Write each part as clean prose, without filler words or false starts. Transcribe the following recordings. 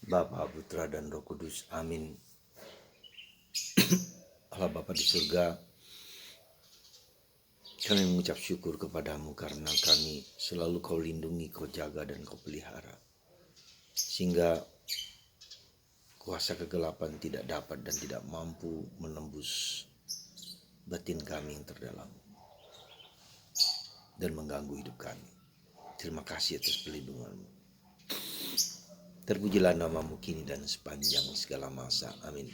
Bapa, Putra, dan Roh Kudus. Amin. Allah Bapa di surga, kami mengucap syukur kepadamu karena kami selalu kau lindungi, kau jaga, dan kau pelihara. Sehingga kuasa kegelapan tidak dapat dan tidak mampu menembus batin kami yang terdalam dan mengganggu hidup kami. Terima kasih atas pelindunganmu. Terpujilah namamu kini dan sepanjang segala masa. Amin.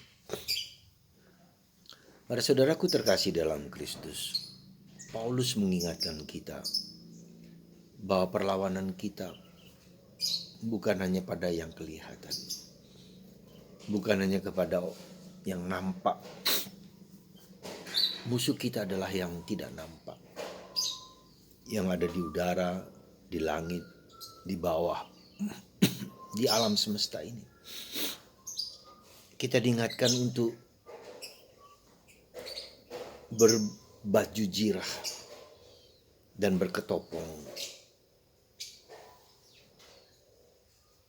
Para saudaraku terkasih dalam Kristus, Paulus mengingatkan kita bahwa perlawanan kita bukan hanya pada yang kelihatan, bukan hanya kepada yang nampak. Musuh kita adalah yang tidak nampak, yang ada di udara, di langit, di bawah, di alam semesta ini. Kita diingatkan untuk berbaju jirah dan berketopong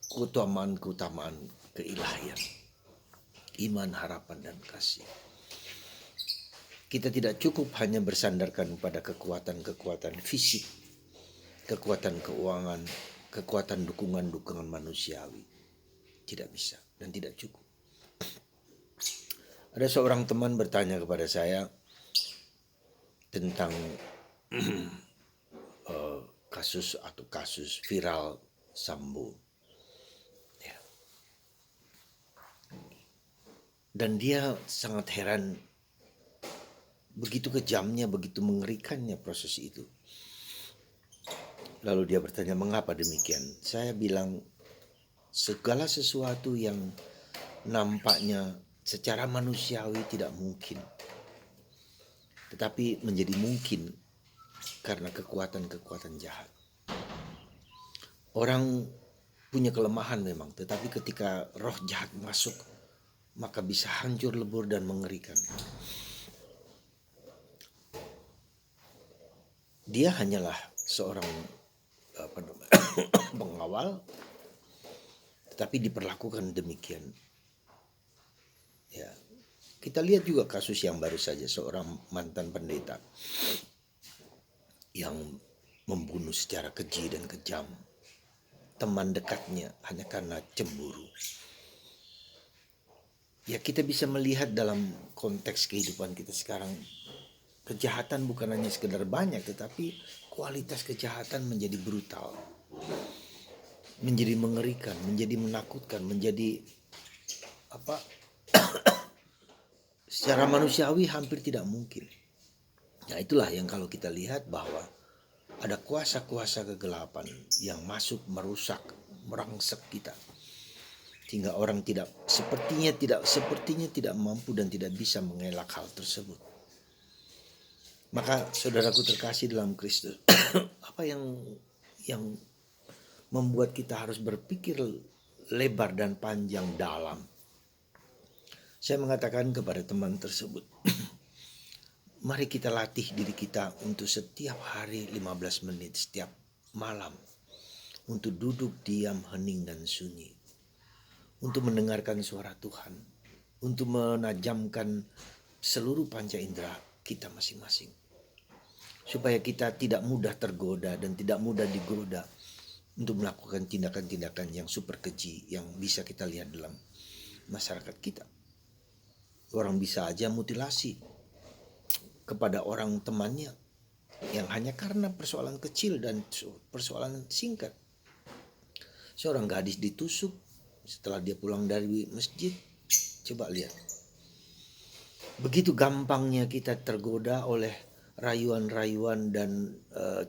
keutamaan keilahian, iman, harapan, dan kasih. Kita tidak cukup hanya bersandarkan pada kekuatan-kekuatan fisik, kekuatan keuangan, kekuatan dukungan manusiawi. Tidak bisa dan tidak cukup. Ada seorang teman bertanya kepada saya tentang kasus viral Sambo. Ya. Dan dia sangat heran, begitu kejamnya, begitu mengerikannya proses itu. Lalu dia bertanya, mengapa demikian? Saya bilang, segala sesuatu yang nampaknya secara manusiawi tidak mungkin, tetapi menjadi mungkin karena kekuatan-kekuatan jahat. Orang punya kelemahan memang, tetapi ketika roh jahat masuk, maka bisa hancur lebur dan mengerikan. Dia hanyalah seorang pengawal, tetapi diperlakukan demikian. Ya, kita lihat juga kasus yang baru saja, seorang mantan pendeta yang membunuh secara keji dan kejam teman dekatnya hanya karena cemburu. Ya, kita bisa melihat dalam konteks kehidupan kita sekarang, kejahatan bukan hanya sekedar banyak, tetapi kualitas kejahatan menjadi brutal, menjadi mengerikan, menjadi menakutkan, menjadi secara manusiawi hampir tidak mungkin. Nah, itulah yang kalau kita lihat bahwa ada kuasa-kuasa kegelapan yang masuk merusak, merangsek kita, sehingga orang sepertinya tidak mampu dan tidak bisa mengelak hal tersebut. Maka saudaraku terkasih dalam Kristus, apa yang membuat kita harus berpikir lebar dan panjang dalam? Saya mengatakan kepada teman tersebut, mari kita latih diri kita untuk setiap hari 15 menit, setiap malam, untuk duduk diam, hening, dan sunyi, untuk mendengarkan suara Tuhan, untuk menajamkan seluruh panca indera kita masing-masing, supaya kita tidak mudah tergoda dan tidak mudah digoda untuk melakukan tindakan-tindakan yang super keji yang bisa kita lihat dalam masyarakat kita. Orang bisa aja mutilasi kepada orang temannya yang hanya karena persoalan kecil dan persoalan singkat. Seorang gadis ditusuk setelah dia pulang dari masjid. Coba lihat. Begitu gampangnya kita tergoda oleh rayuan-rayuan dan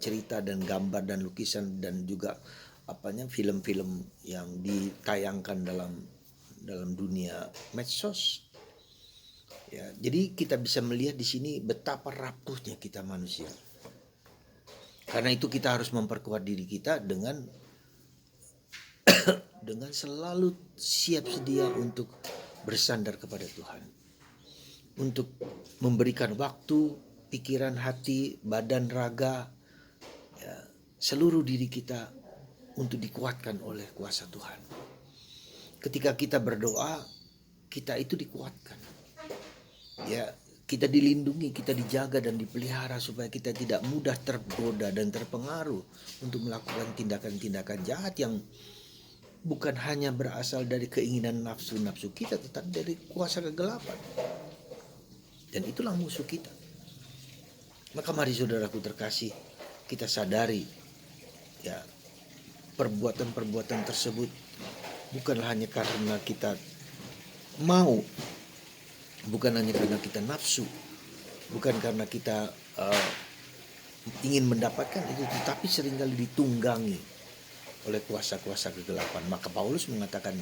cerita dan gambar dan lukisan dan juga film-film yang ditayangkan dalam dunia medsos. Ya, jadi kita bisa melihat di sini betapa rapuhnya kita manusia. Karena itu kita harus memperkuat diri kita dengan selalu siap sedia untuk bersandar kepada Tuhan, untuk memberikan waktu, pikiran, hati, badan, raga, ya, seluruh diri kita untuk dikuatkan oleh kuasa Tuhan. ketika kita berdoa, kita itu dikuatkan. Ya, kita dilindungi, kita dijaga dan dipelihara supaya kita tidak mudah tergoda dan terpengaruh untuk melakukan tindakan-tindakan jahat yang bukan hanya berasal dari keinginan nafsu-nafsu kita, tetapi dari kuasa kegelapan. Dan itulah musuh kita. Maka mari saudaraku terkasih, kita sadari ya, perbuatan-perbuatan tersebut bukanlah hanya karena kita mau, bukan hanya karena kita nafsu, bukan karena kita ingin mendapatkan itu, tetapi seringkali ditunggangi oleh kuasa-kuasa kegelapan. Maka Paulus mengatakan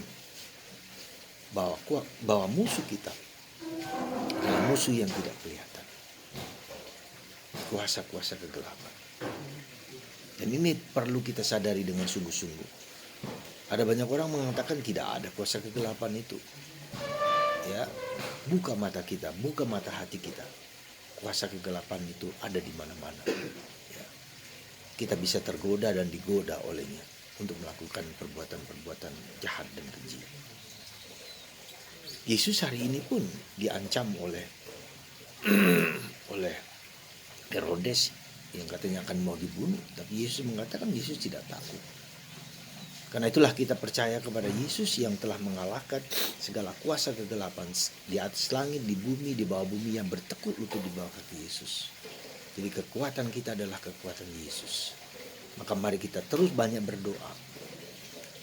bahwa musuh kita adalah musuh yang tidak kelihatan, kuasa-kuasa kegelapan. Dan ini perlu kita sadari dengan sungguh-sungguh. Ada banyak orang mengatakan tidak ada kuasa kegelapan itu. Ya, buka mata kita, buka mata hati kita. Kuasa kegelapan itu ada di mana-mana. Ya. Kita bisa tergoda dan digoda olehnya untuk melakukan perbuatan-perbuatan jahat dan keji. Yesus hari ini pun diancam oleh Herodes yang katanya akan mau dibunuh, tapi Yesus mengatakan Yesus tidak takut. Karena itulah kita percaya kepada Yesus yang telah mengalahkan segala kuasa kegelapan di atas langit, di bumi, di bawah bumi, yang bertekuk lutut di bawah kaki Yesus. Jadi kekuatan kita adalah kekuatan Yesus. Maka mari kita terus banyak berdoa.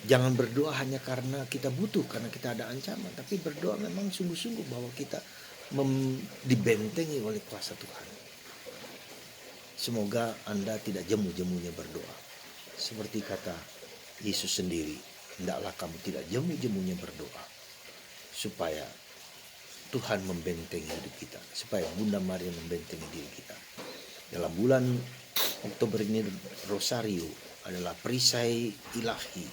Jangan berdoa hanya karena kita butuh, karena kita ada ancaman, tapi berdoa memang sungguh-sungguh bahwa kita dibentengi oleh kuasa Tuhan. Semoga Anda tidak jemu-jemunya berdoa. Seperti kata Yesus sendiri, hendaklah kamu tidak jemu-jemunya berdoa, supaya Tuhan membentengi hidup kita, supaya Bunda Maria membentengi diri kita. Dalam bulan Oktober ini, Rosario adalah perisai ilahi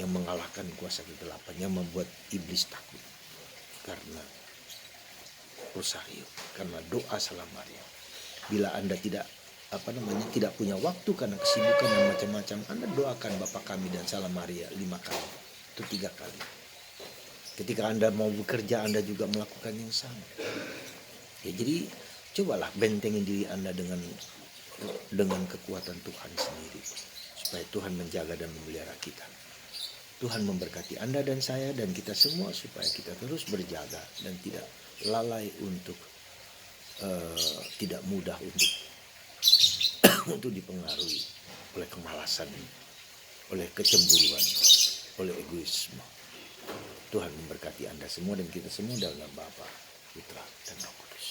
yang mengalahkan kuasa kegelapan, yang membuat iblis takut. Karena Rosario, karena doa Salam Maria. Bila Anda tidak punya waktu karena kesibukan dan macam-macam, Anda doakan Bapa Kami dan Salam Maria 5 kali atau 3 kali. Ketika Anda mau bekerja, Anda juga melakukan yang sama. Ya, jadi cobalah bentengin diri Anda dengan kekuatan Tuhan sendiri, supaya Tuhan menjaga dan memelihara kita. Tuhan memberkati Anda dan saya dan kita semua, supaya kita terus berjaga dan tidak lalai untuk tidak mudah untuk dipengaruhi oleh kemalasan, oleh kecemburuan, oleh egoisme. Tuhan memberkati Anda semua dan kita semua dalam nama Bapa, Putra, dan Roh Kudus.